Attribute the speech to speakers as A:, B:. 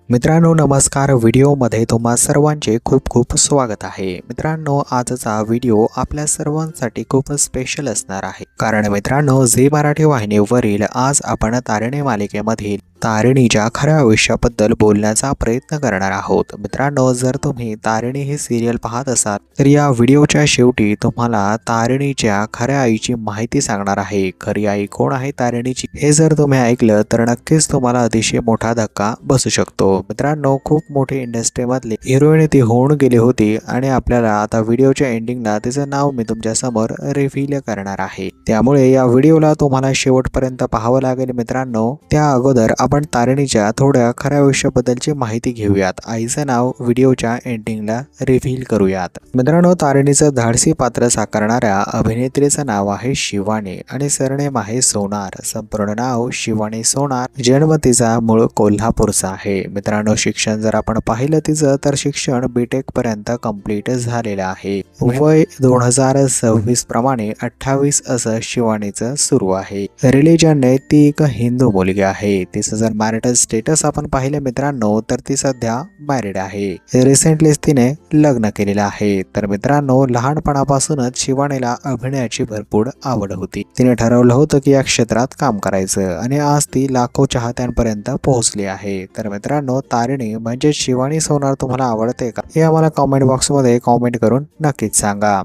A: मित्रांनो नमस्कार. व्हिडिओमध्ये तुम्हा सर्वांचे खूप खूप स्वागत आहे. मित्रांनो आजचा व्हिडिओ आपल्या सर्वांसाठी खूप स्पेशल असणार आहे, कारण मित्रांनो झी मराठी वाहिनीवरील आज आपण तारिणी मालिकेमधील तारिणीच्या खऱ्या आयुष्याबद्दल बोलण्याचा प्रयत्न करणार आहोत. मित्रांनो जर तुम्ही तारिणी ही सिरियल पाहत असाल तर या व्हिडिओच्या शेवटी तुम्हाला तारिणीच्या खऱ्या आईची माहिती सांगणार आहे. खरी आई कोण आहे तारिणीची हे जर तुम्ही ऐकलं तर नक्कीच तुम्हाला अतिशय मोठा धक्का बसू शकतो. मित्रांनो खूप मोठी इंडस्ट्रीमधली हिरोईन ती होऊन गेली होती आणि आपल्याला आता व्हिडिओच्या एंडिंगला तिचं नाव मी तुमच्या समोर रिव्हील करणार आहे. त्यामुळे या व्हिडिओला तुम्हाला शेवटपर्यंत पाहावं लागेल. मित्रांनो त्या अगोदर आपण तारिणीच्या थोड्या खऱ्या आयुष्याबद्दलची माहिती घेऊयात. आईचं नाव व्हिडिओच्या एंडिंगला रिव्हील करूयात. मित्रांनो तारिणीचं धाडसी पात्र साकारणाऱ्या अभिनेत्रीचं नाव आहे शिवानी आणि सरनेम आहे सोनार. संपूर्ण नाव शिवानी सोनार. जन्म तिचा मूळ कोल्हापूरचा आहे. मित्रांनो शिक्षण जर आपण पाहिलं तिचं तर शिक्षण बीटेक पर्यंत कंप्लीट झालेलं आहे. वय 2026 प्रमाणे 28 असं शिवानीचं सुरू आहे. रिलीजनने ती एक हिंदू मुलगी आहे. तिचं जर मॅरिटल स्टेटस आपण पाहिलं मित्रांनो तर ती सध्या मॅरिड आहे. रिसेंटलीच तिने लग्न केलेलं आहे. तर मित्रांनो लहानपणापासूनच शिवानीला अभिनयाची भरपूर आवड होती. तिने ठरवलं होतं की या क्षेत्रात काम करायचं आणि आज ती लाखो चाहत्यांपर्यंत पोहोचली आहे. तर मित्रांनो तारिणी म्हणजे शिवानी सोनार तुम्हाला आवडते का हे आम्हाला कॉमेंट बॉक्समध्ये कॉमेंट करून नक्कीच सांगा.